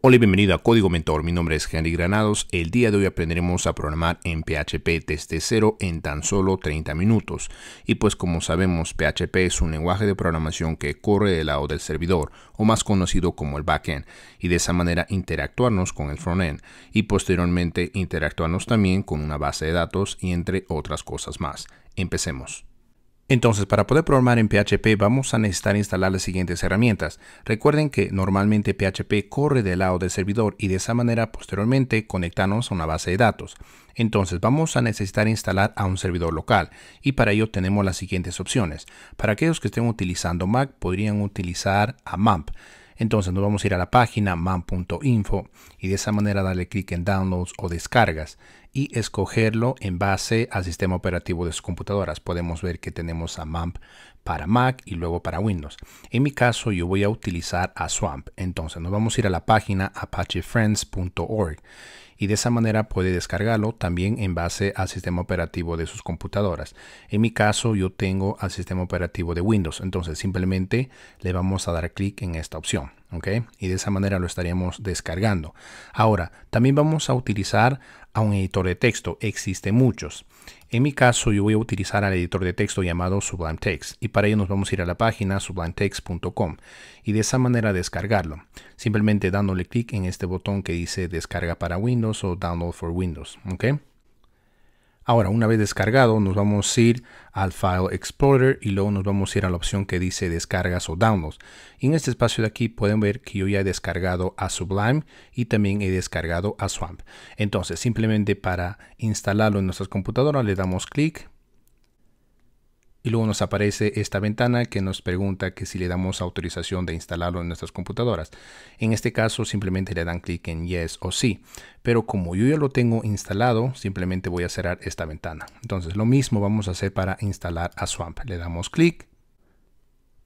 Hola y bienvenido a Código Mentor, mi nombre es Henry Granados. El día de hoy aprenderemos a programar en PHP desde cero en tan solo 30 minutos. Y pues como sabemos, PHP es un lenguaje de programación que corre del lado del servidor, o más conocido como el backend, y de esa manera interactuarnos con el frontend, y posteriormente interactuarnos también con una base de datos y entre otras cosas más. Empecemos. Entonces, para poder programar en PHP vamos a necesitar instalar las siguientes herramientas. Recuerden que normalmente PHP corre del lado del servidor y de esa manera posteriormente conectarnos a una base de datos. Entonces vamos a necesitar instalar a un servidor local y para ello tenemos las siguientes opciones. Para aquellos que estén utilizando Mac podrían utilizar a MAMP. Entonces nos vamos a ir a la página mam.info y de esa manera darle clic en Downloads o Descargas y escogerlo en base al sistema operativo de sus computadoras. Podemos ver que tenemos a MAMP para Mac y luego para Windows. En mi caso yo voy a utilizar a Swamp. Entonces nos vamos a ir a la página apachefriends.org y de esa manera puede descargarlo también en base al sistema operativo de sus computadoras. En mi caso yo tengo al sistema operativo de Windows, entonces simplemente le vamos a dar clic en esta opción, ¿ok? Y de esa manera lo estaríamos descargando. Ahora, también vamos a utilizar a un editor de texto, existen muchos. En mi caso yo voy a utilizar al editor de texto llamado Sublime Text y para ello nos vamos a ir a la página sublimetext.com y de esa manera descargarlo, simplemente dándole clic en este botón que dice descarga para Windows o Download for Windows, ¿ok? Ahora, una vez descargado, nos vamos a ir al File Explorer y luego nos vamos a ir a la opción que dice descargas o downloads. Y en este espacio de aquí pueden ver que yo ya he descargado a Sublime y también he descargado a Swamp. Entonces, simplemente para instalarlo en nuestras computadoras le damos clic. Y luego nos aparece esta ventana que nos pregunta que si le damos autorización de instalarlo en nuestras computadoras. En este caso simplemente le dan clic en Yes o Sí. Pero como yo ya lo tengo instalado, simplemente voy a cerrar esta ventana. Entonces lo mismo vamos a hacer para instalar a Swamp. Le damos clic.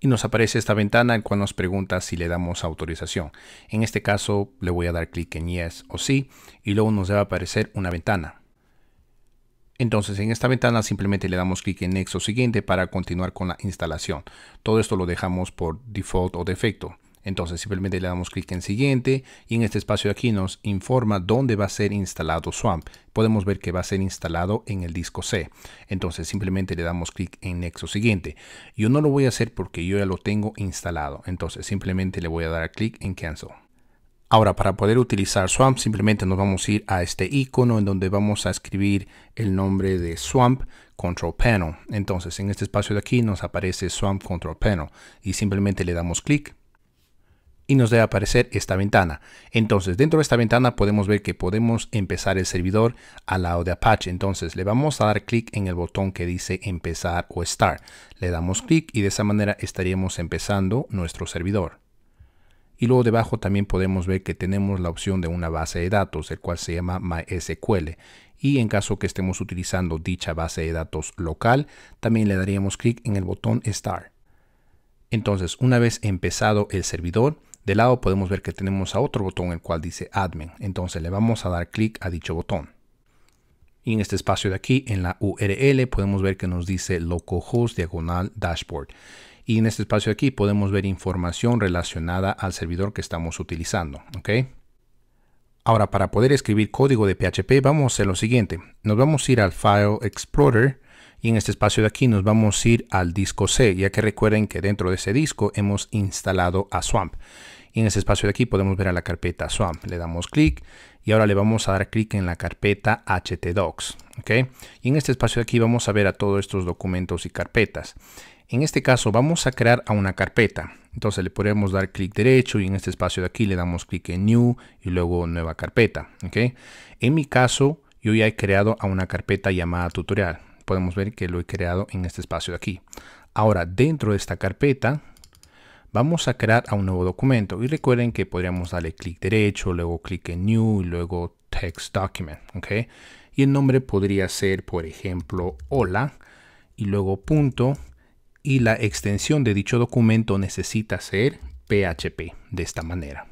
Y nos aparece esta ventana en cual nos pregunta si le damos autorización. En este caso le voy a dar clic en Yes o Sí. Y luego nos va a aparecer una ventana. Entonces en esta ventana simplemente le damos clic en Next o Siguiente para continuar con la instalación. Todo esto lo dejamos por default o defecto. Entonces simplemente le damos clic en Siguiente y en este espacio de aquí nos informa dónde va a ser instalado Swamp. Podemos ver que va a ser instalado en el disco C. Entonces simplemente le damos clic en Next o Siguiente. Yo no lo voy a hacer porque yo ya lo tengo instalado. Entonces simplemente le voy a dar clic en Cancel. Ahora, para poder utilizar Swamp, simplemente nos vamos a ir a este icono en donde vamos a escribir el nombre de Swamp Control Panel. Entonces, en este espacio de aquí nos aparece Swamp Control Panel y simplemente le damos clic y nos debe aparecer esta ventana. Entonces, dentro de esta ventana podemos ver que podemos empezar el servidor al lado de Apache. Entonces, le vamos a dar clic en el botón que dice Empezar o Start. Le damos clic y de esa manera estaríamos empezando nuestro servidor. Y luego debajo también podemos ver que tenemos la opción de una base de datos, el cual se llama MySQL. Y en caso que estemos utilizando dicha base de datos local, también le daríamos clic en el botón Start. Entonces, una vez empezado el servidor, de lado podemos ver que tenemos a otro botón el cual dice Admin. Entonces le vamos a dar clic a dicho botón. Y en este espacio de aquí, en la URL, podemos ver que nos dice localhost /dashboard. Y en este espacio de aquí podemos ver información relacionada al servidor que estamos utilizando, ¿ok? Ahora, para poder escribir código de PHP, vamos a hacer lo siguiente. Nos vamos a ir al File Explorer y en este espacio de aquí nos vamos a ir al disco C, ya que recuerden que dentro de ese disco hemos instalado a Swamp. Y en este espacio de aquí podemos ver a la carpeta Swamp. Le damos clic y ahora le vamos a dar clic en la carpeta htdocs, ¿ok? Y en este espacio de aquí vamos a ver a todos estos documentos y carpetas. En este caso vamos a crear a una carpeta. Entonces le podemos dar clic derecho y en este espacio de aquí le damos clic en New y luego Nueva carpeta, ¿ok? En mi caso yo ya he creado a una carpeta llamada Tutorial. Podemos ver que lo he creado en este espacio de aquí. Ahora dentro de esta carpeta vamos a crear a un nuevo documento y recuerden que podríamos darle clic derecho, luego clic en New y luego Text Document, ¿ok? Y el nombre podría ser, por ejemplo, hola y luego punto y la extensión de dicho documento necesita ser PHP de esta manera.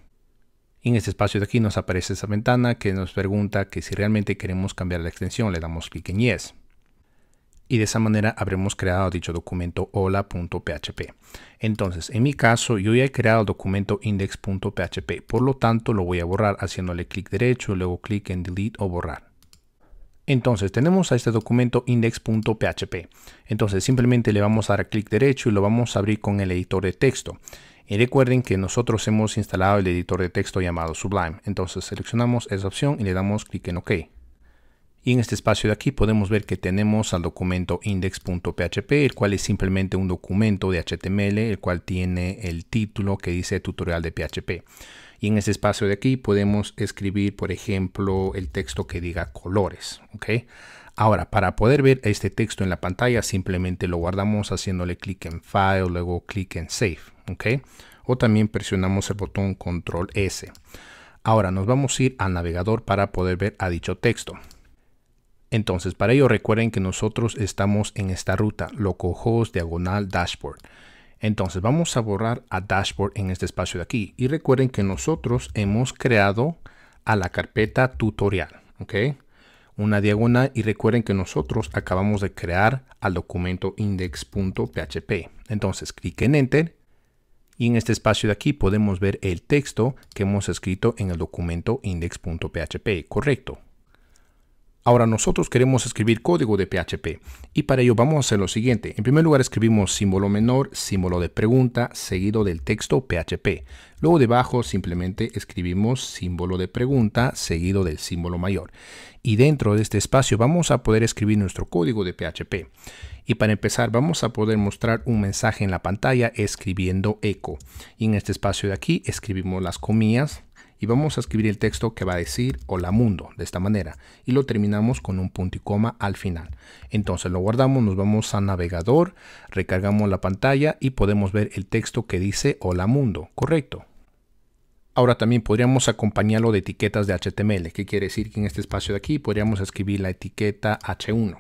En este espacio de aquí nos aparece esa ventana que nos pregunta que si realmente queremos cambiar la extensión, le damos clic en Yes. Y de esa manera habremos creado dicho documento hola.php. Entonces, en mi caso, yo ya he creado el documento index.php. Por lo tanto, lo voy a borrar haciéndole clic derecho, luego clic en delete o borrar. Entonces, tenemos a este documento index.php. Entonces, simplemente le vamos a dar clic derecho y lo vamos a abrir con el editor de texto. Y recuerden que nosotros hemos instalado el editor de texto llamado Sublime. Entonces, seleccionamos esa opción y le damos clic en OK. Y en este espacio de aquí podemos ver que tenemos al documento index.php, el cual es simplemente un documento de HTML, el cual tiene el título que dice tutorial de PHP. Y en este espacio de aquí podemos escribir, por ejemplo, el texto que diga colores. ¿Ok? Ahora, para poder ver este texto en la pantalla, simplemente lo guardamos haciéndole clic en File, luego clic en Save. ¿Ok? O también presionamos el botón Control S. Ahora nos vamos a ir al navegador para poder ver a dicho texto. Entonces, para ello recuerden que nosotros estamos en esta ruta, localhost /dashboard. Entonces, vamos a borrar a dashboard en este espacio de aquí. Y recuerden que nosotros hemos creado a la carpeta tutorial, ¿ok? Una diagonal y recuerden que nosotros acabamos de crear al documento index.php. Entonces, clic en Enter y en este espacio de aquí podemos ver el texto que hemos escrito en el documento index.php, correcto. Ahora nosotros queremos escribir código de PHP y para ello vamos a hacer lo siguiente. En primer lugar escribimos símbolo menor, símbolo de pregunta, seguido del texto PHP. Luego debajo simplemente escribimos símbolo de pregunta, seguido del símbolo mayor. Y dentro de este espacio vamos a poder escribir nuestro código de PHP. Y para empezar vamos a poder mostrar un mensaje en la pantalla escribiendo echo. Y en este espacio de aquí escribimos las comillas. Y vamos a escribir el texto que va a decir hola mundo de esta manera y lo terminamos con un punto y coma al final. Entonces lo guardamos, nos vamos a navegador, recargamos la pantalla y podemos ver el texto que dice hola mundo, correcto. Ahora también podríamos acompañarlo de etiquetas de HTML, que quiere decir que en este espacio de aquí podríamos escribir la etiqueta H1.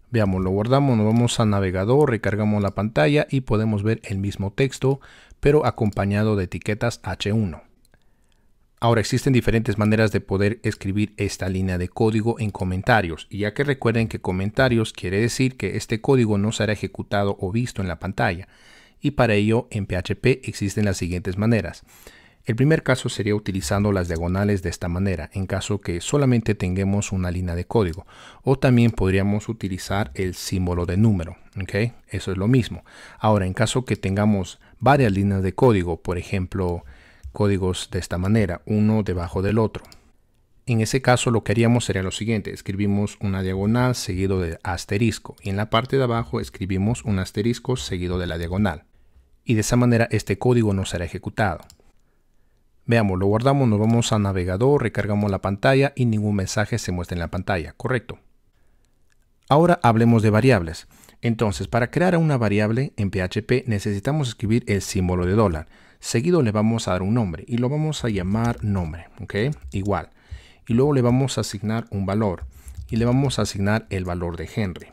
Veamos, lo guardamos, nos vamos a navegador, recargamos la pantalla y podemos ver el mismo texto, pero acompañado de etiquetas H1. Ahora existen diferentes maneras de poder escribir esta línea de código en comentarios y ya que recuerden que comentarios quiere decir que este código no será ejecutado o visto en la pantalla y para ello en PHP existen las siguientes maneras. El primer caso sería utilizando las diagonales de esta manera en caso que solamente tengamos una línea de código o también podríamos utilizar el símbolo de número, ¿ok? Eso es lo mismo. Ahora en caso que tengamos varias líneas de código, por ejemplo códigos de esta manera, uno debajo del otro. En ese caso lo que haríamos sería lo siguiente, escribimos una diagonal seguido de asterisco y en la parte de abajo escribimos un asterisco seguido de la diagonal. Y de esa manera este código no será ejecutado. Veamos, lo guardamos, nos vamos a navegador, recargamos la pantalla y ningún mensaje se muestra en la pantalla, correcto. Ahora hablemos de variables. Entonces, para crear una variable en PHP necesitamos escribir el símbolo de dólar. Seguido le vamos a dar un nombre y lo vamos a llamar nombre, ¿ok? Igual. Y luego le vamos a asignar un valor y le vamos a asignar el valor de Henry.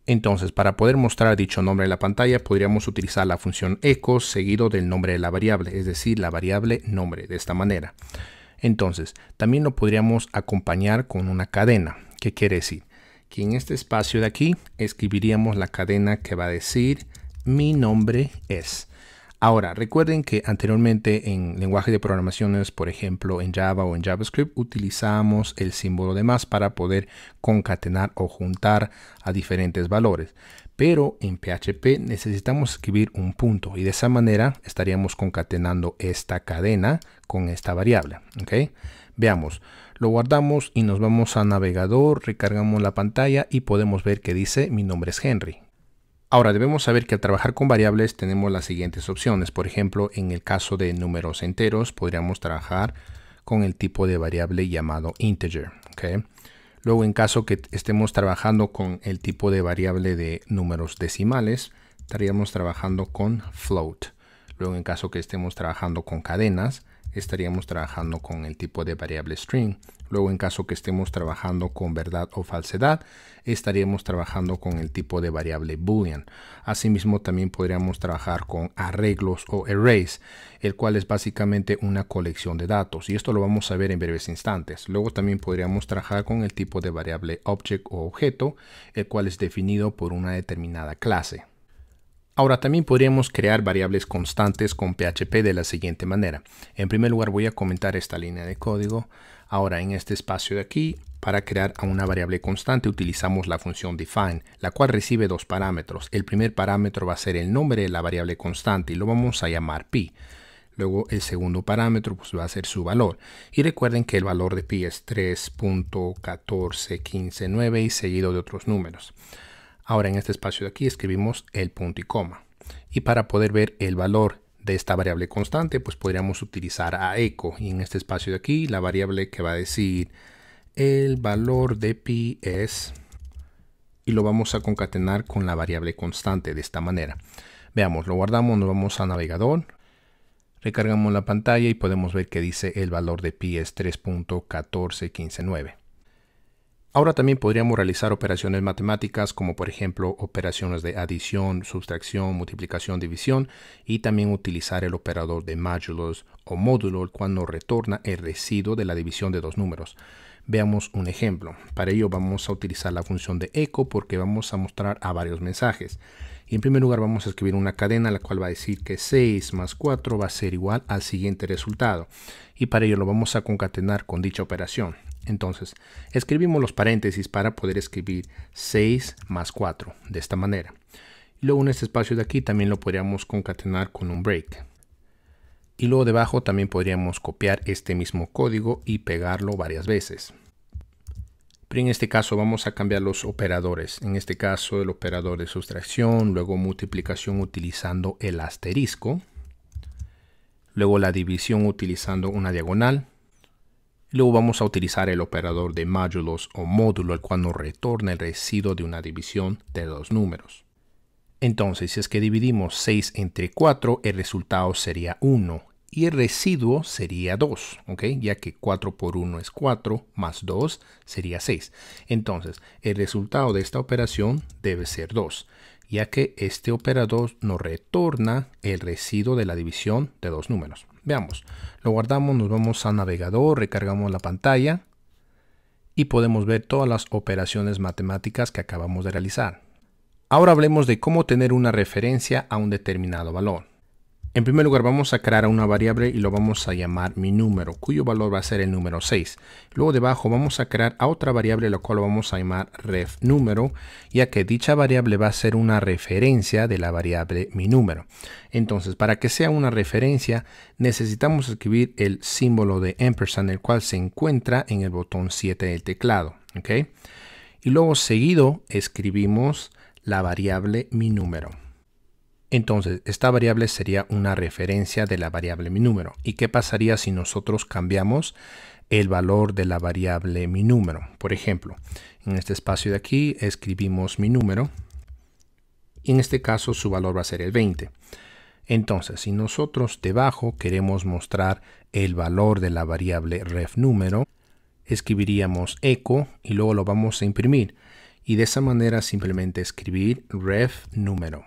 Entonces, para poder mostrar dicho nombre en la pantalla, podríamos utilizar la función echo seguido del nombre de la variable, es decir, la variable nombre, de esta manera. Entonces, también lo podríamos acompañar con una cadena. ¿Qué quiere decir? Que en este espacio de aquí escribiríamos la cadena que va a decir mi nombre es. Ahora, recuerden que anteriormente en lenguaje de programaciones, por ejemplo en Java o en JavaScript, utilizamos el símbolo de más para poder concatenar o juntar a diferentes valores. Pero en PHP necesitamos escribir un punto y de esa manera estaríamos concatenando esta cadena con esta variable. ¿Ok? Veamos, lo guardamos y nos vamos a navegador, recargamos la pantalla y podemos ver que dice mi nombre es Henry. Ahora debemos saber que al trabajar con variables tenemos las siguientes opciones. Por ejemplo, en el caso de números enteros podríamos trabajar con el tipo de variable llamado integer. ¿Okay? Luego en caso que estemos trabajando con el tipo de variable de números decimales, estaríamos trabajando con float. Luego en caso que estemos trabajando con cadenas, estaríamos trabajando con el tipo de variable string. Luego, en caso que estemos trabajando con verdad o falsedad, estaríamos trabajando con el tipo de variable boolean. Asimismo, también podríamos trabajar con arreglos o arrays, el cual es básicamente una colección de datos, y esto lo vamos a ver en breves instantes. Luego también podríamos trabajar con el tipo de variable object o objeto, el cual es definido por una determinada clase. Ahora también podríamos crear variables constantes con PHP de la siguiente manera. En primer lugar voy a comentar esta línea de código. Ahora en este espacio de aquí, para crear a una variable constante utilizamos la función define, la cual recibe dos parámetros. El primer parámetro va a ser el nombre de la variable constante y lo vamos a llamar pi. Luego el segundo parámetro pues, va a ser su valor. Y recuerden que el valor de pi es 3.14159 y seguido de otros números. Ahora en este espacio de aquí escribimos el punto y coma. Y para poder ver el valor de esta variable constante, pues podríamos utilizar a echo. Y en este espacio de aquí, la variable que va a decir el valor de pi es... Y lo vamos a concatenar con la variable constante de esta manera. Veamos, lo guardamos, nos vamos a navegador. Recargamos la pantalla y podemos ver que dice el valor de pi es 3.14159. Ahora también podríamos realizar operaciones matemáticas como por ejemplo operaciones de adición, sustracción, multiplicación, división y también utilizar el operador de módulos o módulo el cual nos retorna el residuo de la división de dos números. Veamos un ejemplo. Para ello vamos a utilizar la función de echo porque vamos a mostrar a varios mensajes. Y en primer lugar vamos a escribir una cadena la cual va a decir que 6 más 4 va a ser igual al siguiente resultado. Y para ello lo vamos a concatenar con dicha operación. Entonces, escribimos los paréntesis para poder escribir 6 más 4 de esta manera. Y luego en este espacio de aquí también lo podríamos concatenar con un break. Y luego debajo también podríamos copiar este mismo código y pegarlo varias veces. Pero en este caso vamos a cambiar los operadores. En este caso el operador de sustracción, luego multiplicación utilizando el asterisco. Luego la división utilizando una diagonal. Luego vamos a utilizar el operador de módulos o módulo, el cual nos retorna el residuo de una división de dos números. Entonces, si es que dividimos 6 entre 4, el resultado sería 1 y el residuo sería 2, ¿ok? Ya que 4 por 1 es 4, más 2 sería 6. Entonces, el resultado de esta operación debe ser 2, ya que este operador nos retorna el residuo de la división de dos números. Veamos, lo guardamos, nos vamos a navegador, recargamos la pantalla y podemos ver todas las operaciones matemáticas que acabamos de realizar. Ahora hablemos de cómo tener una referencia a un determinado valor. En primer lugar vamos a crear una variable y lo vamos a llamar mi número, cuyo valor va a ser el número 6. Luego debajo vamos a crear a otra variable la cual lo vamos a llamar ref número, ya que dicha variable va a ser una referencia de la variable mi número. Entonces, para que sea una referencia necesitamos escribir el símbolo de ampersand, el cual se encuentra en el botón 7 del teclado, ¿ok? Y luego seguido escribimos la variable mi número. Entonces, esta variable sería una referencia de la variable mi número. ¿Y qué pasaría si nosotros cambiamos el valor de la variable mi número? Por ejemplo, en este espacio de aquí escribimos mi número y en este caso su valor va a ser el 20. Entonces, si nosotros debajo queremos mostrar el valor de la variable ref número, escribiríamos echo y luego lo vamos a imprimir. Y de esa manera simplemente escribir ref número.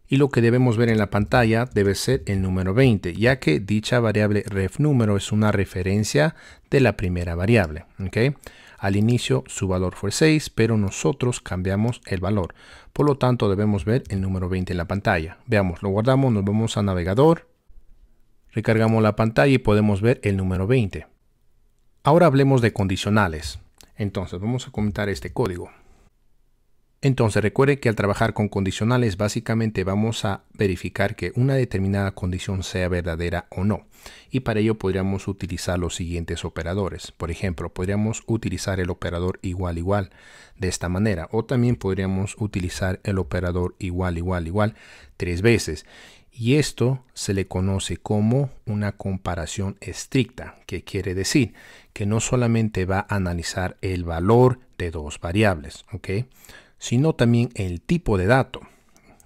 Y lo que debemos ver en la pantalla debe ser el número 20, ya que dicha variable ref número es una referencia de la primera variable. ¿Okay? Al inicio su valor fue 6, pero nosotros cambiamos el valor. Por lo tanto debemos ver el número 20 en la pantalla. Veamos, lo guardamos, nos vamos a navegador, recargamos la pantalla y podemos ver el número 20. Ahora hablemos de condicionales. Entonces vamos a comentar este código. Entonces recuerde que al trabajar con condicionales básicamente vamos a verificar que una determinada condición sea verdadera o no. Y para ello podríamos utilizar los siguientes operadores. Por ejemplo, podríamos utilizar el operador igual igual de esta manera. O también podríamos utilizar el operador igual igual igual 3 veces. Y esto se le conoce como una comparación estricta, que quiere decir que no solamente va a analizar el valor de dos variables, ¿ok?, sino también el tipo de dato.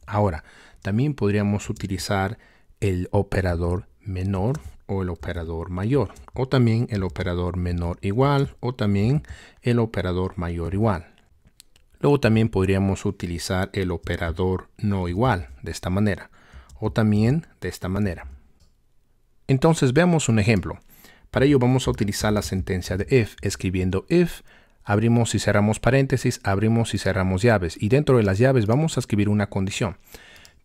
Ahora, también podríamos utilizar el operador menor o el operador mayor, o también el operador menor igual, o también el operador mayor igual. Luego también podríamos utilizar el operador no igual, de esta manera, o también de esta manera. Entonces veamos un ejemplo. Para ello vamos a utilizar la sentencia de if, escribiendo if, abrimos y cerramos paréntesis, abrimos y cerramos llaves, y dentro de las llaves vamos a escribir una condición.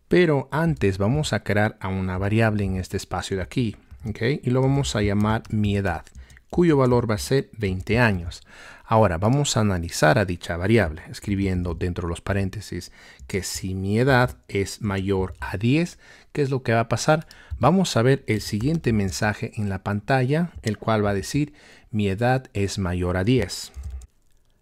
Pero antes vamos a crear a una variable en este espacio de aquí, ¿okay? Y lo vamos a llamar mi edad, cuyo valor va a ser 20 años. Ahora vamos a analizar a dicha variable, escribiendo dentro de los paréntesis que si mi edad es mayor a 10, ¿qué es lo que va a pasar? Vamos a ver el siguiente mensaje en la pantalla, el cual va a decir mi edad es mayor a 10.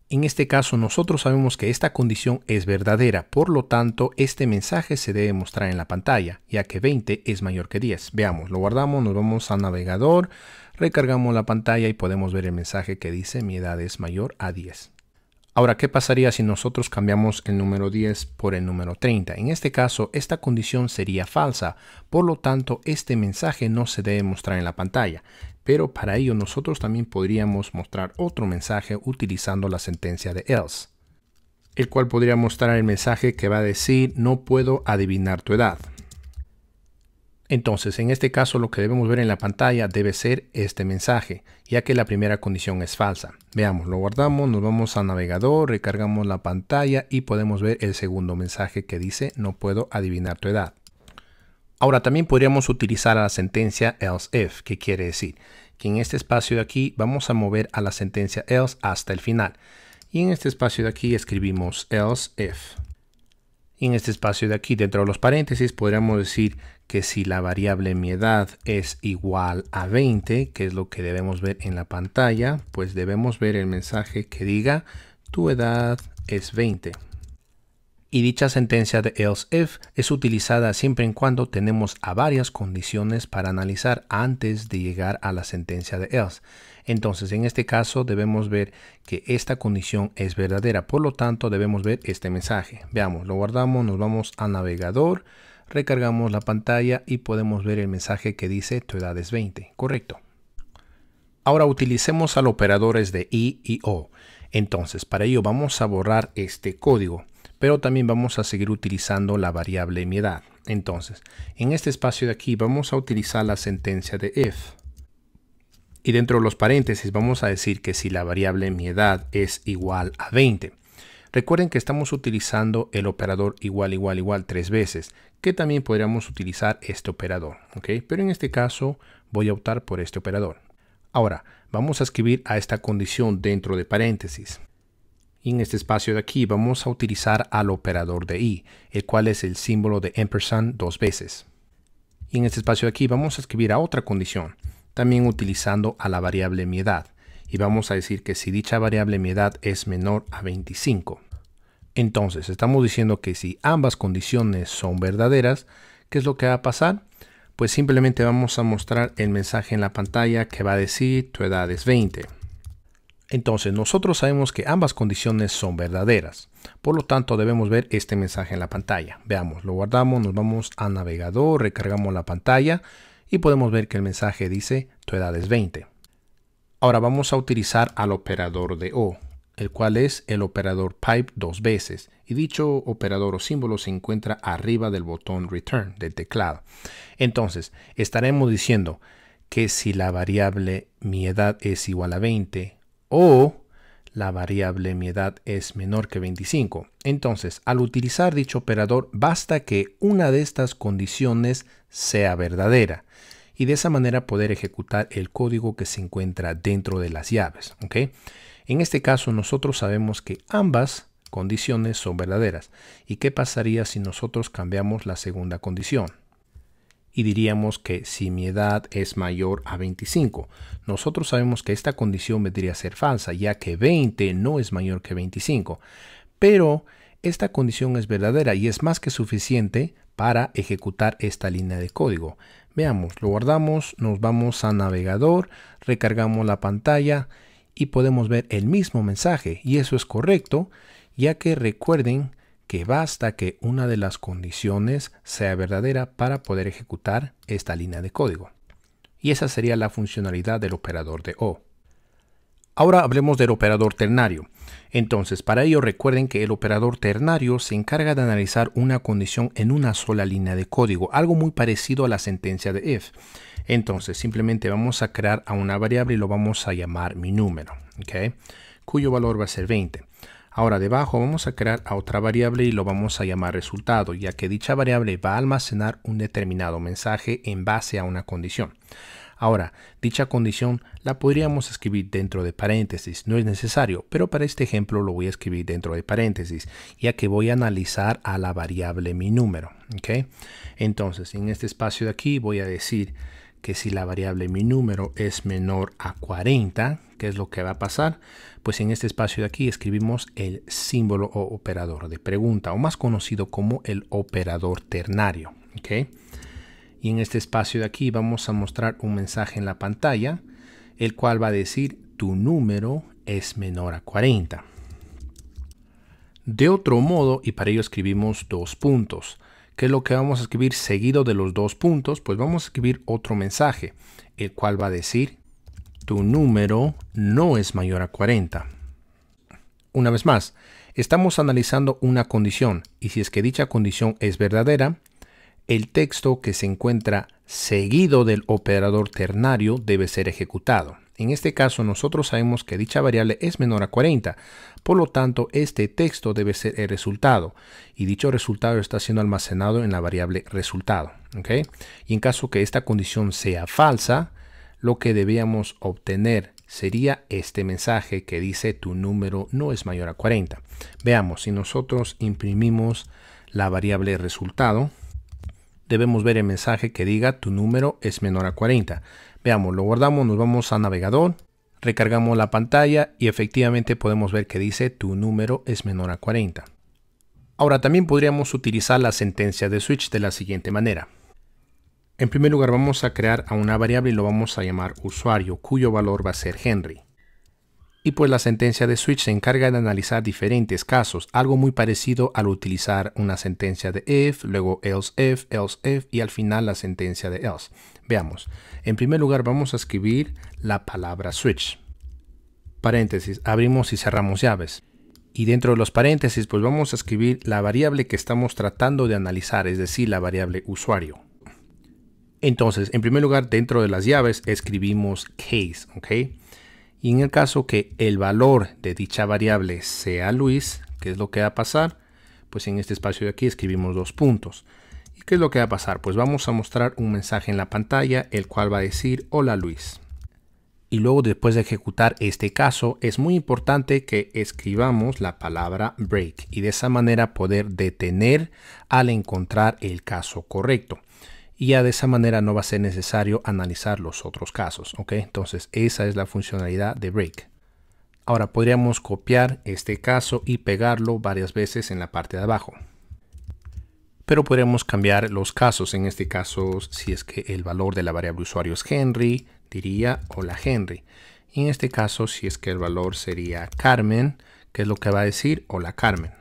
En este caso nosotros sabemos que esta condición es verdadera, por lo tanto este mensaje se debe mostrar en la pantalla, ya que 20 es mayor que 10. Veamos, lo guardamos, nos vamos al navegador, recargamos la pantalla y podemos ver el mensaje que dice mi edad es mayor a 10. Ahora, ¿qué pasaría si nosotros cambiamos el número 10 por el número 30? En este caso, esta condición sería falsa, por lo tanto este mensaje no se debe mostrar en la pantalla. Pero para ello nosotros también podríamos mostrar otro mensaje utilizando la sentencia de else, el cual podría mostrar el mensaje que va a decir no puedo adivinar tu edad. Entonces en este caso lo que debemos ver en la pantalla debe ser este mensaje, ya que la primera condición es falsa. Veamos, lo guardamos, nos vamos al navegador, recargamos la pantalla y podemos ver el segundo mensaje que dice no puedo adivinar tu edad. Ahora también podríamos utilizar la sentencia else if, que quiere decir que en este espacio de aquí vamos a mover a la sentencia else hasta el final. Y en este espacio de aquí escribimos else if. Y en este espacio de aquí dentro de los paréntesis podríamos decir que si la variable mi edad es igual a 20, que es lo que debemos ver en la pantalla, pues debemos ver el mensaje que diga tu edad es 20. Y dicha sentencia de else if es utilizada siempre en cuando tenemos a varias condiciones para analizar antes de llegar a la sentencia de else. Entonces en este caso debemos ver que esta condición es verdadera, por lo tanto debemos ver este mensaje. Veamos, lo guardamos, nos vamos al navegador, recargamos la pantalla y podemos ver el mensaje que dice tu edad es 20, correcto. Ahora utilicemos a los operadores de y o. Entonces para ello vamos a borrar este código, pero también vamos a seguir utilizando la variable mi edad. Entonces en este espacio de aquí vamos a utilizar la sentencia de if. Y dentro de los paréntesis vamos a decir que si la variable mi edad es igual a 20. Recuerden que estamos utilizando el operador igual, igual, igual 3 veces, que también podríamos utilizar este operador, ¿ok? Pero en este caso voy a optar por este operador. Ahora, vamos a escribir a esta condición dentro de paréntesis. Y en este espacio de aquí vamos a utilizar al operador de y, el cual es el símbolo de ampersand 2 veces. Y en este espacio de aquí vamos a escribir a otra condición, también utilizando a la variable mi edad. Y vamos a decir que si dicha variable mi edad es menor a 25. Entonces estamos diciendo que si ambas condiciones son verdaderas, ¿qué es lo que va a pasar? Pues simplemente vamos a mostrar el mensaje en la pantalla que va a decir tu edad es 20. Entonces nosotros sabemos que ambas condiciones son verdaderas. Por lo tanto debemos ver este mensaje en la pantalla. Veamos, lo guardamos, nos vamos al navegador, recargamos la pantalla y podemos ver que el mensaje dice tu edad es 20. Ahora vamos a utilizar al operador de o, el cual es el operador pipe 2 veces. Y dicho operador o símbolo se encuentra arriba del botón return del teclado. Entonces estaremos diciendo que si la variable mi edad es igual a 20 o la variable mi edad es menor que 25. Entonces, al utilizar dicho operador, basta que una de estas condiciones sea verdadera. Y de esa manera poder ejecutar el código que se encuentra dentro de las llaves, ¿ok? En este caso, nosotros sabemos que ambas condiciones son verdaderas. ¿Y qué pasaría si nosotros cambiamos la segunda condición? Y diríamos que si mi edad es mayor a 25. Nosotros sabemos que esta condición vendría a ser falsa, ya que 20 no es mayor que 25. Pero esta condición es verdadera y es más que suficiente para ejecutar esta línea de código. Veamos, lo guardamos, nos vamos a navegador, recargamos la pantalla y podemos ver el mismo mensaje. Y eso es correcto, ya que recuerden que basta que una de las condiciones sea verdadera para poder ejecutar esta línea de código. Y esa sería la funcionalidad del operador de OR. Ahora hablemos del operador ternario. Entonces, para ello recuerden que el operador ternario se encarga de analizar una condición en una sola línea de código, algo muy parecido a la sentencia de if. Entonces, simplemente vamos a crear a una variable y lo vamos a llamar mi número, ¿okay? Cuyo valor va a ser 20. Ahora debajo vamos a crear a otra variable y lo vamos a llamar resultado, ya que dicha variable va a almacenar un determinado mensaje en base a una condición. Ahora, dicha condición la podríamos escribir dentro de paréntesis, no es necesario, pero para este ejemplo lo voy a escribir dentro de paréntesis, ya que voy a analizar a la variable mi número, ¿ok? Entonces, en este espacio de aquí voy a decir que si la variable mi número es menor a 40, ¿qué es lo que va a pasar? Pues en este espacio de aquí escribimos el símbolo o operador de pregunta, o más conocido como el operador ternario, ¿ok? Y en este espacio de aquí vamos a mostrar un mensaje en la pantalla, el cual va a decir tu número es menor a 40. De otro modo, y para ello escribimos dos puntos. ¿Qué es lo que vamos a escribir seguido de los dos puntos? Pues vamos a escribir otro mensaje, el cual va a decir tu número no es mayor a 40. Una vez más, estamos analizando una condición y si es que dicha condición es verdadera, el texto que se encuentra seguido del operador ternario debe ser ejecutado. En este caso, nosotros sabemos que dicha variable es menor a 40. Por lo tanto, este texto debe ser el resultado. Y dicho resultado está siendo almacenado en la variable resultado, ¿okay? Y en caso que esta condición sea falsa, lo que debíamos obtener sería este mensaje que dice tu número no es mayor a 40. Veamos, si nosotros imprimimos la variable resultado, debemos ver el mensaje que diga tu número es menor a 40. Veamos, lo guardamos, nos vamos a navegador, recargamos la pantalla y efectivamente podemos ver que dice tu número es menor a 40. Ahora también podríamos utilizar la sentencia de switch de la siguiente manera. En primer lugar vamos a crear a una variable y lo vamos a llamar usuario, cuyo valor va a ser Henry. Y pues la sentencia de switch se encarga de analizar diferentes casos, algo muy parecido al utilizar una sentencia de if, luego else if y al final la sentencia de else. Veamos, en primer lugar vamos a escribir la palabra switch. Paréntesis, abrimos y cerramos llaves. Y dentro de los paréntesis pues vamos a escribir la variable que estamos tratando de analizar, es decir, la variable usuario. Entonces, en primer lugar, dentro de las llaves escribimos case, ¿ok? Y en el caso que el valor de dicha variable sea Luis, ¿qué es lo que va a pasar? Pues en este espacio de aquí escribimos dos puntos. ¿Y qué es lo que va a pasar? Pues vamos a mostrar un mensaje en la pantalla, el cual va a decir hola Luis. Y luego después de ejecutar este caso, es muy importante que escribamos la palabra break y de esa manera poder detener al encontrar el caso correcto. Y ya de esa manera no va a ser necesario analizar los otros casos, ¿ok? Entonces esa es la funcionalidad de break. Ahora podríamos copiar este caso y pegarlo varias veces en la parte de abajo. Pero podríamos cambiar los casos. En este caso, si es que el valor de la variable usuario es Henry, diría hola Henry. Y en este caso, si es que el valor sería Carmen, ¿qué es lo que va a decir? Hola Carmen.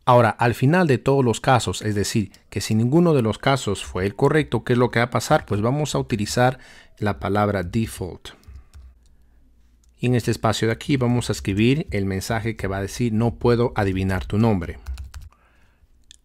Ahora, al final de todos los casos, es decir, que si ninguno de los casos fue el correcto, ¿qué es lo que va a pasar? Pues vamos a utilizar la palabra default. Y en este espacio de aquí vamos a escribir el mensaje que va a decir no puedo adivinar tu nombre.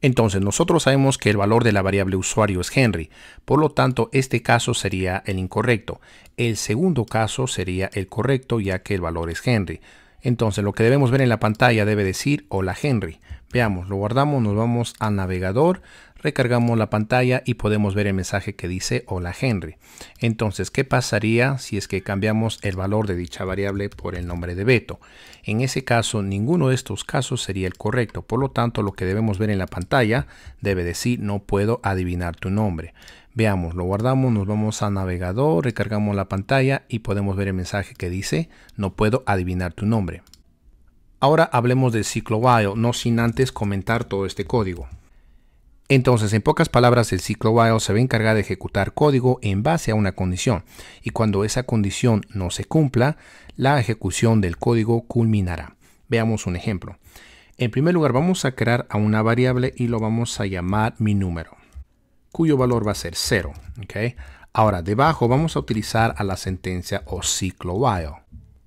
Entonces, nosotros sabemos que el valor de la variable usuario es Henry. Por lo tanto, este caso sería el incorrecto. El segundo caso sería el correcto, ya que el valor es Henry. Entonces, lo que debemos ver en la pantalla debe decir hola Henry. Veamos, lo guardamos, nos vamos a navegador, recargamos la pantalla y podemos ver el mensaje que dice hola Henry. Entonces, ¿qué pasaría si es que cambiamos el valor de dicha variable por el nombre de Beto? En ese caso, ninguno de estos casos sería el correcto. Por lo tanto, lo que debemos ver en la pantalla debe decir no puedo adivinar tu nombre. Veamos, lo guardamos, nos vamos a navegador, recargamos la pantalla y podemos ver el mensaje que dice no puedo adivinar tu nombre. Ahora hablemos del ciclo while, no sin antes comentar todo este código. Entonces, en pocas palabras, el ciclo while se va a encargar de ejecutar código en base a una condición. Y cuando esa condición no se cumpla, la ejecución del código culminará. Veamos un ejemplo. En primer lugar, vamos a crear a una variable y lo vamos a llamar mi número, cuyo valor va a ser 0. ¿Okay? Ahora, debajo vamos a utilizar a la sentencia o ciclo while.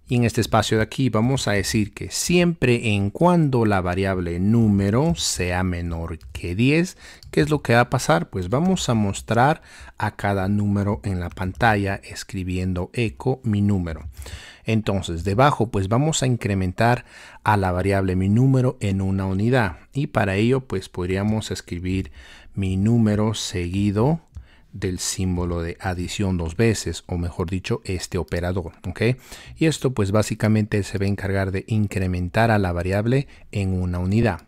Y en este espacio de aquí vamos a decir que siempre en cuando la variable número sea menor que 10, ¿qué es lo que va a pasar? Pues vamos a mostrar a cada número en la pantalla escribiendo echo mi número. Entonces, debajo pues vamos a incrementar a la variable mi número en una unidad. Y para ello pues podríamos escribir mi número seguido del símbolo de adición dos veces, o mejor dicho, este operador, ¿ok? Y esto pues básicamente se va a encargar de incrementar a la variable en una unidad.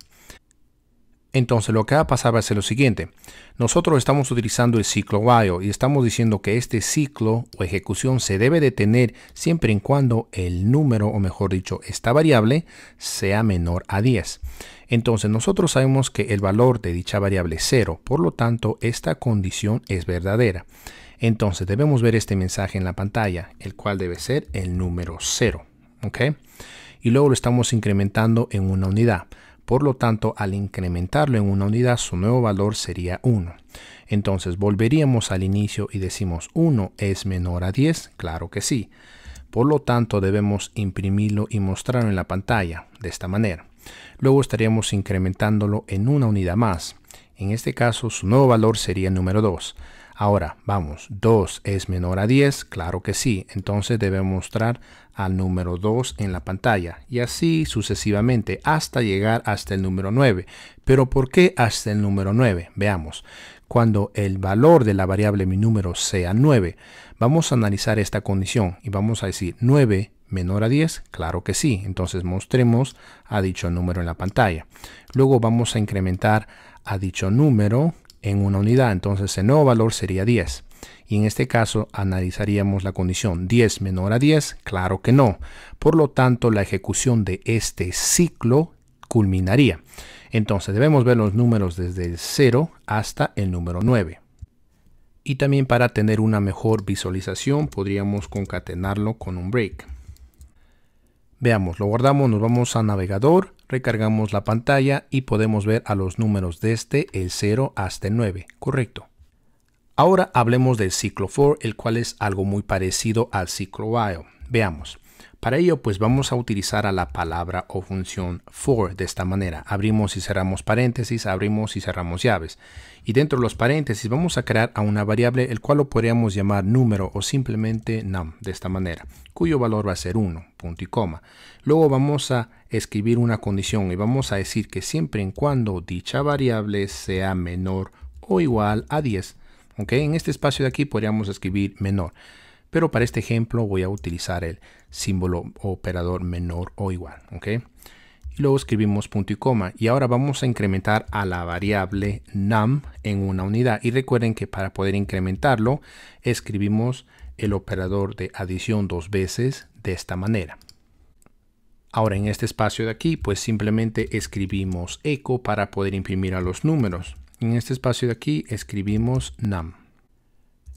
Entonces lo que va a pasar va a ser lo siguiente. Nosotros estamos utilizando el ciclo while y estamos diciendo que este ciclo o ejecución se debe detener siempre y cuando el número, o mejor dicho, esta variable sea menor a 10. Entonces nosotros sabemos que el valor de dicha variable es 0, por lo tanto esta condición es verdadera. Entonces debemos ver este mensaje en la pantalla, el cual debe ser el número 0, ¿ok? Y luego lo estamos incrementando en una unidad. Por lo tanto, al incrementarlo en una unidad, su nuevo valor sería 1. Entonces volveríamos al inicio y decimos 1 es menor a 10, claro que sí. Por lo tanto, debemos imprimirlo y mostrarlo en la pantalla de esta manera. Luego estaríamos incrementándolo en una unidad más. En este caso, su nuevo valor sería el número 2. Ahora, vamos, 2 es menor a 10, claro que sí. Entonces debemos mostrar al número 2 en la pantalla. Y así sucesivamente hasta llegar hasta el número 9. ¿Pero por qué hasta el número 9? Veamos. Cuando el valor de la variable mi número sea 9, vamos a analizar esta condición y vamos a decir 9 menor a 10, claro que sí. Entonces mostremos a dicho número en la pantalla. Luego vamos a incrementar a dicho número en una unidad. Entonces el nuevo valor sería 10. Y en este caso analizaríamos la condición 10 menor a 10, claro que no. Por lo tanto, la ejecución de este ciclo culminaría. Entonces debemos ver los números desde el 0 hasta el número 9. Y también para tener una mejor visualización podríamos concatenarlo con un break. Veamos, lo guardamos, nos vamos a navegador, recargamos la pantalla y podemos ver a los números desde el 0 hasta el 9, correcto. Ahora hablemos del ciclo for, el cual es algo muy parecido al ciclo while. Veamos. Para ello, pues vamos a utilizar a la palabra o función for de esta manera. Abrimos y cerramos paréntesis, abrimos y cerramos llaves. Y dentro de los paréntesis vamos a crear a una variable, el cual lo podríamos llamar número o simplemente num de esta manera, cuyo valor va a ser 1, punto y coma. Luego vamos a escribir una condición y vamos a decir que siempre y cuando dicha variable sea menor o igual a 10. ¿Ok? En este espacio de aquí podríamos escribir menor. Pero para este ejemplo voy a utilizar el símbolo o operador menor o igual. ¿Ok? Y luego escribimos punto y coma. Y ahora vamos a incrementar a la variable num en una unidad. Y recuerden que para poder incrementarlo, escribimos el operador de adición dos veces de esta manera. Ahora en este espacio de aquí, pues simplemente escribimos echo para poder imprimir a los números. En este espacio de aquí escribimos num.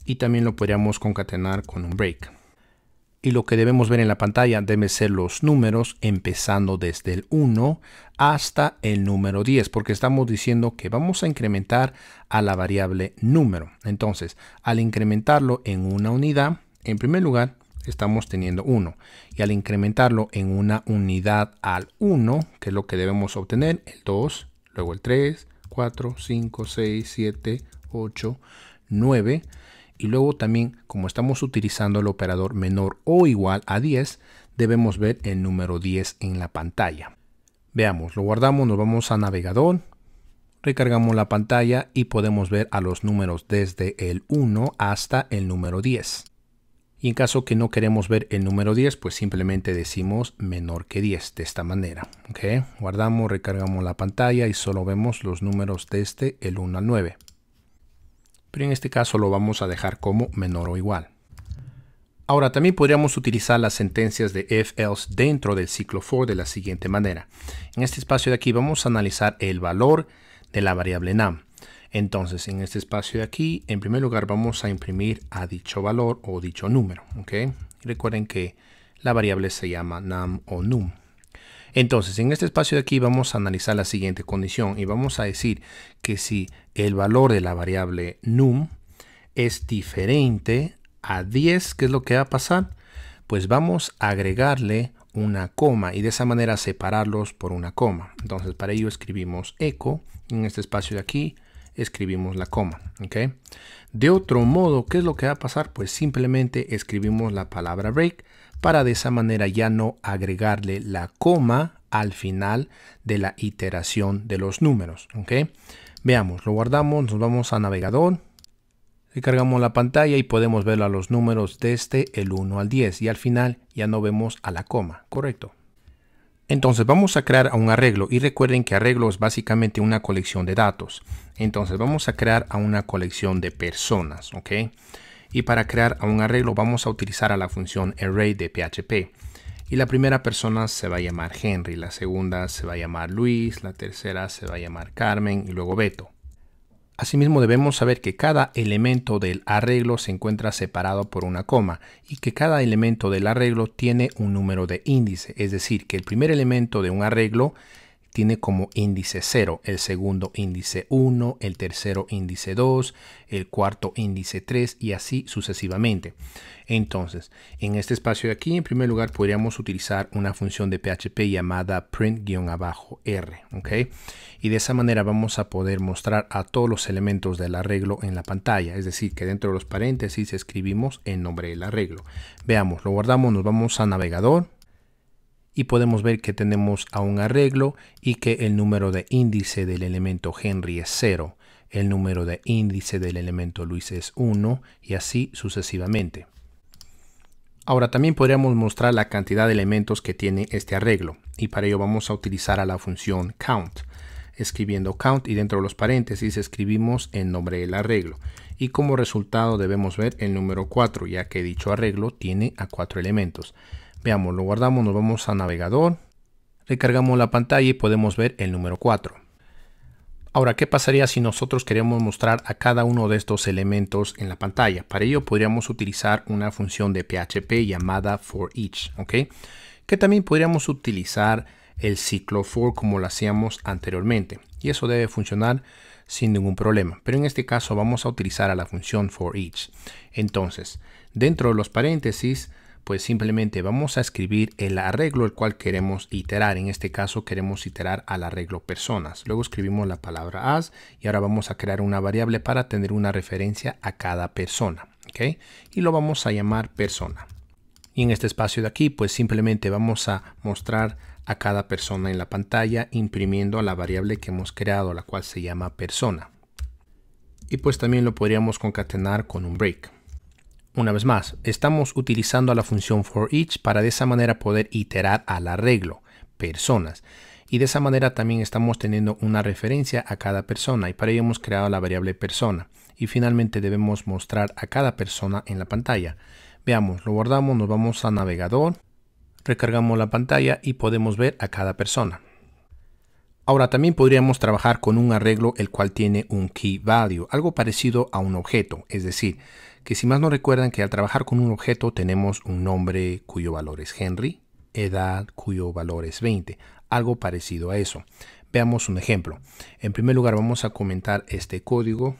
Y también lo podríamos concatenar con un break. Y lo que debemos ver en la pantalla deben ser los números empezando desde el 1 hasta el número 10, porque estamos diciendo que vamos a incrementar a la variable número. Entonces, al incrementarlo en una unidad, en primer lugar, estamos teniendo 1. Y al incrementarlo en una unidad al 1, que es lo que debemos obtener, el 2, luego el 3, 4, 5, 6, 7, 8, 9. Y luego también, como estamos utilizando el operador menor o igual a 10, debemos ver el número 10 en la pantalla. Veamos, lo guardamos, nos vamos a navegador, recargamos la pantalla y podemos ver a los números desde el 1 hasta el número 10. Y en caso que no queremos ver el número 10, pues simplemente decimos menor que 10 de esta manera. ¿Okay? Guardamos, recargamos la pantalla y solo vemos los números desde el 1 al 9. Pero en este caso lo vamos a dejar como menor o igual. Ahora también podríamos utilizar las sentencias de if-else dentro del ciclo for de la siguiente manera. En este espacio de aquí vamos a analizar el valor de la variable num. Entonces en este espacio de aquí, en primer lugar vamos a imprimir a dicho valor o dicho número. ¿Okay? Recuerden que la variable se llama num o num. Entonces, en este espacio de aquí vamos a analizar la siguiente condición y vamos a decir que si el valor de la variable num es diferente a 10, ¿qué es lo que va a pasar? Pues vamos a agregarle una coma y de esa manera separarlos por una coma. Entonces para ello escribimos echo, en este espacio de aquí escribimos la coma, ¿ok? De otro modo, ¿qué es lo que va a pasar? Pues simplemente escribimos la palabra break para de esa manera ya no agregarle la coma al final de la iteración de los números, ¿ok? Veamos, lo guardamos, nos vamos a navegador, recargamos la pantalla y podemos ver a los números desde el 1 al 10 y al final ya no vemos a la coma, ¿correcto? Entonces vamos a crear un arreglo y recuerden que arreglo es básicamente una colección de datos. Entonces vamos a crear a una colección de personas, ¿ok? Y para crear a un arreglo vamos a utilizar a la función array de PHP. Y la primera persona se va a llamar Henry, la segunda se va a llamar Luis, la tercera se va a llamar Carmen y luego Beto. Asimismo debemos saber que cada elemento del arreglo se encuentra separado por una coma y que cada elemento del arreglo tiene un número de índice, es decir, que el primer elemento de un arreglo tiene como índice 0, el segundo índice 1, el tercero índice 2, el cuarto índice 3 y así sucesivamente. Entonces, en este espacio de aquí, en primer lugar, podríamos utilizar una función de PHP llamada print-r, ¿ok? Y de esa manera vamos a poder mostrar a todos los elementos del arreglo en la pantalla, es decir, que dentro de los paréntesis escribimos el nombre del arreglo. Veamos, lo guardamos, nos vamos a navegador. Y podemos ver que tenemos a un arreglo y que el número de índice del elemento Henry es 0, el número de índice del elemento Luis es 1 y así sucesivamente. Ahora también podríamos mostrar la cantidad de elementos que tiene este arreglo y para ello vamos a utilizar a la función count. Escribiendo count y dentro de los paréntesis escribimos el nombre del arreglo y como resultado debemos ver el número 4 ya que dicho arreglo tiene a 4 elementos. Veamos, lo guardamos, nos vamos a navegador, recargamos la pantalla y podemos ver el número 4. Ahora, ¿qué pasaría si nosotros queremos mostrar a cada uno de estos elementos en la pantalla? Para ello podríamos utilizar una función de PHP llamada forEach, ¿ok? Que también podríamos utilizar el ciclo for como lo hacíamos anteriormente. Y eso debe funcionar sin ningún problema. Pero en este caso vamos a utilizar a la función forEach. Entonces, dentro de los paréntesis, pues simplemente vamos a escribir el arreglo el cual queremos iterar. En este caso queremos iterar al arreglo personas. Luego escribimos la palabra as y ahora vamos a crear una variable para tener una referencia a cada persona, ¿ok? Y lo vamos a llamar persona. Y en este espacio de aquí pues simplemente vamos a mostrar a cada persona en la pantalla imprimiendo a la variable que hemos creado, la cual se llama persona. Y pues también lo podríamos concatenar con un break. Una vez más, estamos utilizando la función forEach para de esa manera poder iterar al arreglo, personas. Y de esa manera también estamos teniendo una referencia a cada persona y para ello hemos creado la variable persona. Y finalmente debemos mostrar a cada persona en la pantalla. Veamos, lo guardamos, nos vamos a navegador, recargamos la pantalla y podemos ver a cada persona. Ahora también podríamos trabajar con un arreglo el cual tiene un key value, algo parecido a un objeto, es decir, que si más no recuerdan que al trabajar con un objeto tenemos un nombre cuyo valor es Henry, edad cuyo valor es 20, algo parecido a eso. Veamos un ejemplo. En primer lugar vamos a comentar este código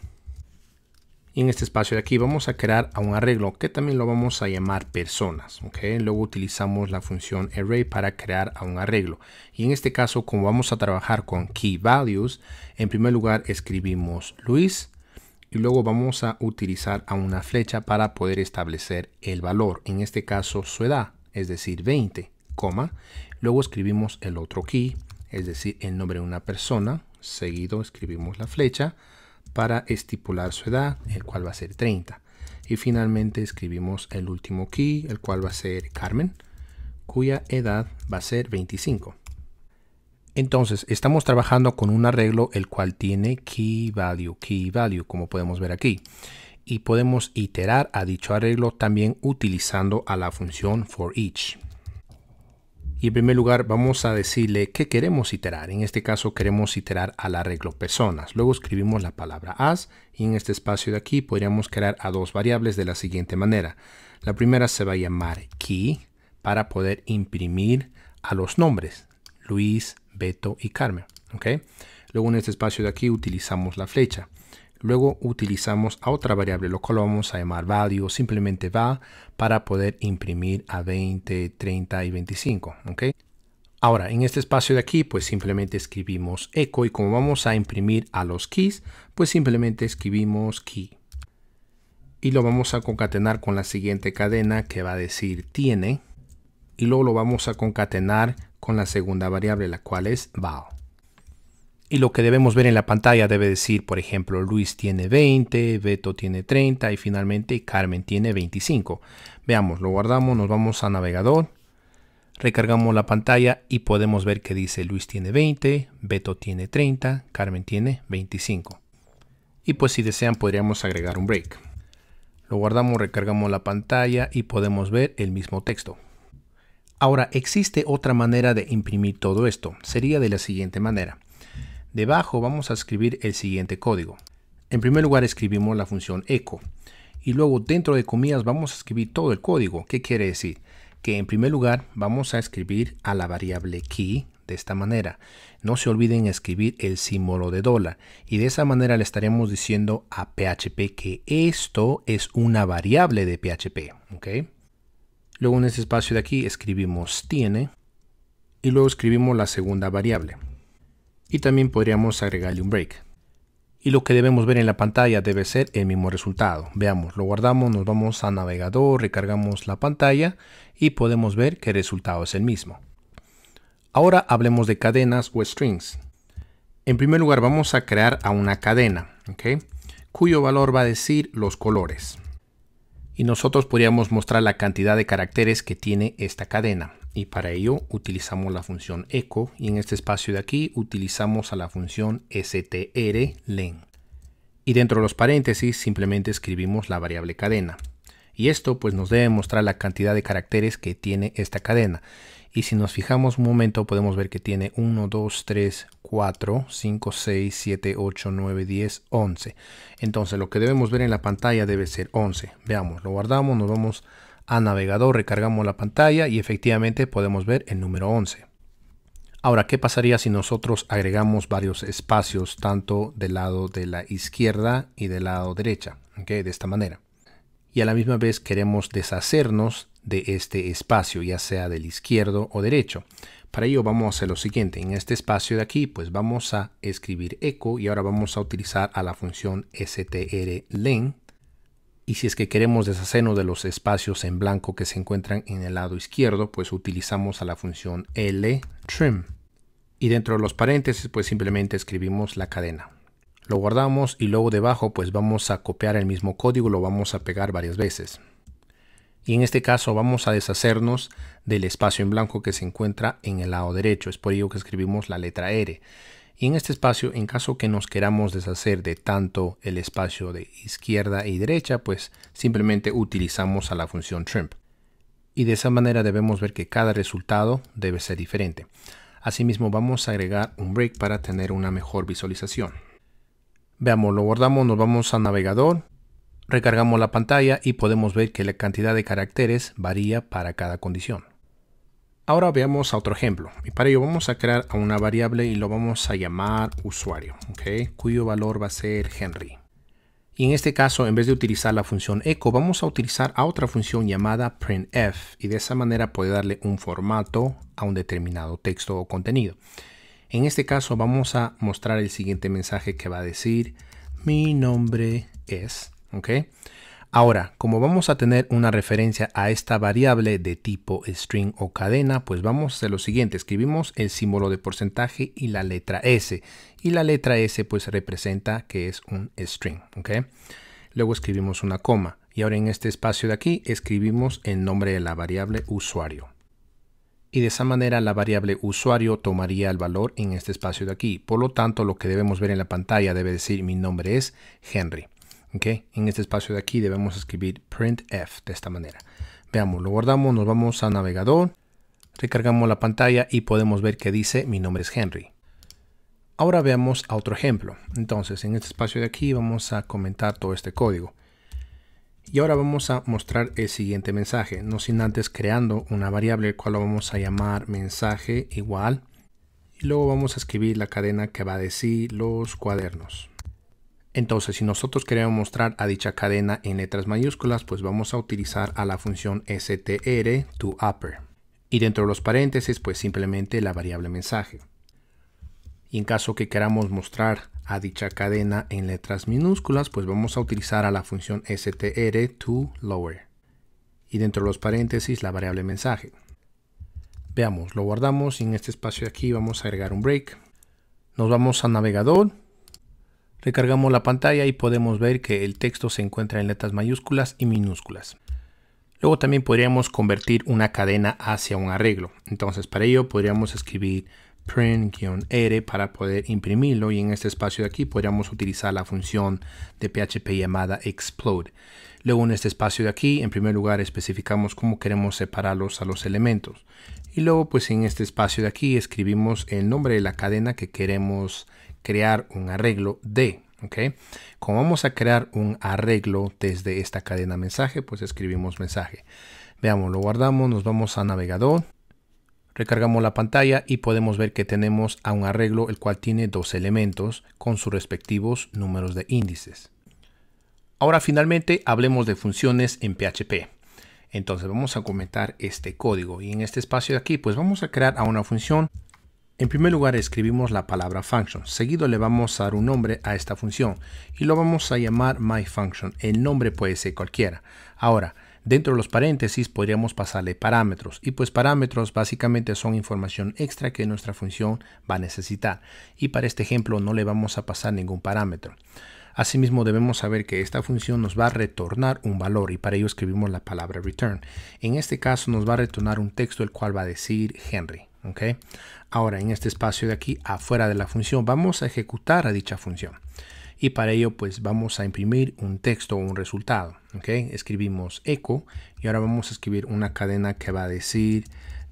y en este espacio de aquí vamos a crear a un arreglo que también lo vamos a llamar personas, ¿ok? Luego utilizamos la función array para crear a un arreglo y en este caso como vamos a trabajar con key values, en primer lugar escribimos Luis y luego vamos a utilizar a una flecha para poder establecer el valor, en este caso su edad, es decir 20, luego escribimos el otro key, es decir el nombre de una persona, seguido escribimos la flecha para estipular su edad, el cual va a ser 30 y finalmente escribimos el último key, el cual va a ser Carmen, cuya edad va a ser 25. Entonces estamos trabajando con un arreglo el cual tiene key value, como podemos ver aquí. Y podemos iterar a dicho arreglo también utilizando a la función forEach. Y en primer lugar vamos a decirle que queremos iterar. En este caso queremos iterar al arreglo personas. Luego escribimos la palabra as y en este espacio de aquí podríamos crear a dos variables de la siguiente manera. La primera se va a llamar key para poder imprimir a los nombres Luis, Beto y Carmen, ¿ok? Luego en este espacio de aquí utilizamos la flecha. Luego utilizamos a otra variable, lo cual vamos a llamar value o simplemente va para poder imprimir a 20, 30 y 25. ¿Ok? Ahora, en este espacio de aquí, pues simplemente escribimos echo y como vamos a imprimir a los keys, pues simplemente escribimos key. Y lo vamos a concatenar con la siguiente cadena que va a decir tiene. Y luego lo vamos a concatenar con la segunda variable, la cual es val. Y lo que debemos ver en la pantalla debe decir, por ejemplo, Luis tiene 20, Beto tiene 30 y finalmente Carmen tiene 25. Veamos, lo guardamos, nos vamos a navegador, recargamos la pantalla y podemos ver que dice Luis tiene 20, Beto tiene 30, Carmen tiene 25. Y pues si desean podríamos agregar un break. Lo guardamos, recargamos la pantalla y podemos ver el mismo texto. Ahora, existe otra manera de imprimir todo esto. Sería de la siguiente manera. Debajo vamos a escribir el siguiente código. En primer lugar escribimos la función echo. Y luego dentro de comillas vamos a escribir todo el código. ¿Qué quiere decir? Que en primer lugar vamos a escribir a la variable key de esta manera. No se olviden escribir el símbolo de $. Y de esa manera le estaremos diciendo a PHP que esto es una variable de PHP. ¿Ok? Luego en este espacio de aquí escribimos tiene. Y luego escribimos la segunda variable. Y también podríamos agregarle un break. Y lo que debemos ver en la pantalla debe ser el mismo resultado. Veamos, lo guardamos, nos vamos a navegador, recargamos la pantalla y podemos ver que el resultado es el mismo. Ahora hablemos de cadenas o strings. En primer lugar vamos a crear a una cadena, ¿ok? Cuyo valor va a decir los colores. Y nosotros podríamos mostrar la cantidad de caracteres que tiene esta cadena. Y para ello utilizamos la función echo y en este espacio de aquí utilizamos a la función strlen. Y dentro de los paréntesis simplemente escribimos la variable cadena. Y esto pues nos debe mostrar la cantidad de caracteres que tiene esta cadena. Y si nos fijamos un momento podemos ver que tiene 1, 2, 3, 4, 5, 6, 7, 8, 9, 10, 11. Entonces lo que debemos ver en la pantalla debe ser 11. Veamos, lo guardamos, nos vamos a navegador, recargamos la pantalla y efectivamente podemos ver el número 11. Ahora, ¿qué pasaría si nosotros agregamos varios espacios tanto del lado de la izquierda y del lado derecha? ¿Okay? De esta manera. Y a la misma vez queremos deshacernos de este espacio, ya sea del izquierdo o derecho. Para ello vamos a hacer lo siguiente. En este espacio de aquí, pues vamos a escribir echo y ahora vamos a utilizar a la función strlen. Y si es que queremos deshacernos de los espacios en blanco que se encuentran en el lado izquierdo, pues utilizamos a la función ltrim. Y dentro de los paréntesis, pues simplemente escribimos la cadena. Lo guardamos y luego debajo, pues vamos a copiar el mismo código, lo vamos a pegar varias veces. Y en este caso vamos a deshacernos del espacio en blanco que se encuentra en el lado derecho. Es por ello que escribimos la letra R. Y en este espacio, en caso que nos queramos deshacer de tanto el espacio de izquierda y derecha, pues simplemente utilizamos a la función trim. Y de esa manera debemos ver que cada resultado debe ser diferente. Asimismo, vamos a agregar un break para tener una mejor visualización. Veamos, lo guardamos, nos vamos a navegador, recargamos la pantalla y podemos ver que la cantidad de caracteres varía para cada condición. Ahora veamos a otro ejemplo y para ello vamos a crear a una variable y lo vamos a llamar usuario, ¿okay? Cuyo valor va a ser Henry. Y en este caso, en vez de utilizar la función echo, vamos a utilizar a otra función llamada printf y de esa manera puede darle un formato a un determinado texto o contenido. En este caso vamos a mostrar el siguiente mensaje que va a decir mi nombre es, ¿ok? Ahora, como vamos a tener una referencia a esta variable de tipo string o cadena, pues vamos a hacer lo siguiente. Escribimos el símbolo de porcentaje y la letra S. Y la letra S pues representa que es un string, ¿ok? Luego escribimos una coma. Y ahora en este espacio de aquí escribimos el nombre de la variable usuario. Y de esa manera la variable usuario tomaría el valor en este espacio de aquí. Por lo tanto, lo que debemos ver en la pantalla debe decir mi nombre es Henry. Okay. En este espacio de aquí debemos escribir printf de esta manera. Veamos, lo guardamos, nos vamos a navegador, recargamos la pantalla y podemos ver que dice mi nombre es Henry. Ahora veamos a otro ejemplo. Entonces en este espacio de aquí vamos a comentar todo este código. Y ahora vamos a mostrar el siguiente mensaje, no sin antes creando una variable el cual lo vamos a llamar mensaje igual. Y luego vamos a escribir la cadena que va a decir los cuadernos. Entonces, si nosotros queremos mostrar a dicha cadena en letras mayúsculas, pues vamos a utilizar a la función str to upper. Y dentro de los paréntesis, pues simplemente la variable mensaje. Y en caso que queramos mostrar a dicha cadena en letras minúsculas, pues vamos a utilizar a la función str to lower. Y dentro de los paréntesis, la variable mensaje. Veamos, lo guardamos y en este espacio de aquí vamos a agregar un break. Nos vamos a navegador. Recargamos la pantalla y podemos ver que el texto se encuentra en letras mayúsculas y minúsculas. Luego también podríamos convertir una cadena hacia un arreglo. Entonces para ello podríamos escribir print-r para poder imprimirlo y en este espacio de aquí podríamos utilizar la función de PHP llamada explode. Luego en este espacio de aquí, en primer lugar especificamos cómo queremos separarlos a los elementos. Y luego pues en este espacio de aquí escribimos el nombre de la cadena que queremos crear un arreglo de. ¿Okay? Como vamos a crear un arreglo desde esta cadena mensaje, pues escribimos mensaje. Veamos, lo guardamos, nos vamos a navegador, recargamos la pantalla y podemos ver que tenemos a un arreglo el cual tiene dos elementos con sus respectivos números de índices. Ahora finalmente hablemos de funciones en PHP. Entonces vamos a comentar este código y en este espacio de aquí pues vamos a crear a una función. En primer lugar escribimos la palabra function, seguido le vamos a dar un nombre a esta función y lo vamos a llamar myFunction. El nombre puede ser cualquiera. Ahora, dentro de los paréntesis podríamos pasarle parámetros y pues parámetros básicamente son información extra que nuestra función va a necesitar y para este ejemplo no le vamos a pasar ningún parámetro. Asimismo debemos saber que esta función nos va a retornar un valor y para ello escribimos la palabra return. En este caso nos va a retornar un texto el cual va a decir Henry. ¿Okay? Ahora en este espacio de aquí afuera de la función vamos a ejecutar a dicha función y para ello pues vamos a imprimir un texto o un resultado. ¿Okay? Escribimos echo y ahora vamos a escribir una cadena que va a decir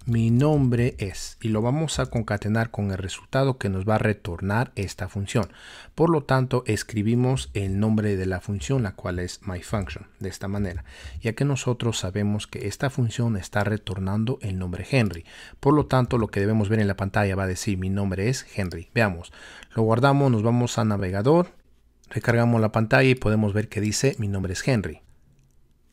mi nombre es y lo vamos a concatenar con el resultado que nos va a retornar esta función. Por lo tanto escribimos el nombre de la función, la cual es myFunction, de esta manera, ya que nosotros sabemos que esta función está retornando el nombre Henry. Por lo tanto lo que debemos ver en la pantalla va a decir mi nombre es Henry. Veamos, lo guardamos, nos vamos a navegador, recargamos la pantalla y podemos ver que dice mi nombre es Henry.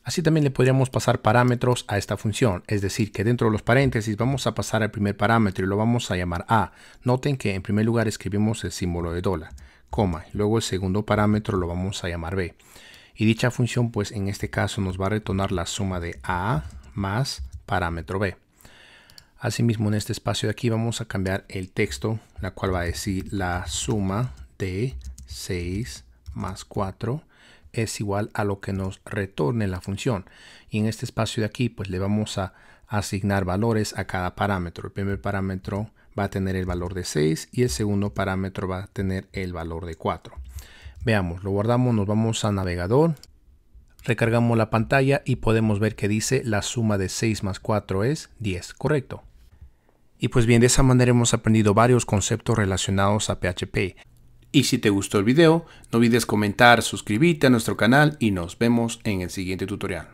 Así también le podríamos pasar parámetros a esta función, es decir, que dentro de los paréntesis vamos a pasar al primer parámetro y lo vamos a llamar A. Noten que en primer lugar escribimos el símbolo de dólar, coma, y luego el segundo parámetro lo vamos a llamar B. Y dicha función pues en este caso nos va a retornar la suma de A más parámetro B. Asimismo en este espacio de aquí vamos a cambiar el texto, la cual va a decir la suma de 6 más 4 es igual a lo que nos retorne la función y en este espacio de aquí pues le vamos a asignar valores a cada parámetro. El primer parámetro va a tener el valor de 6 y el segundo parámetro va a tener el valor de 4. Veamos, lo guardamos, nos vamos a navegador, recargamos la pantalla y podemos ver que dice la suma de 6 más 4 es 10, correcto. Y pues bien, de esa manera hemos aprendido varios conceptos relacionados a PHP. Y si te gustó el video, no olvides comentar, suscribirte a nuestro canal y nos vemos en el siguiente tutorial.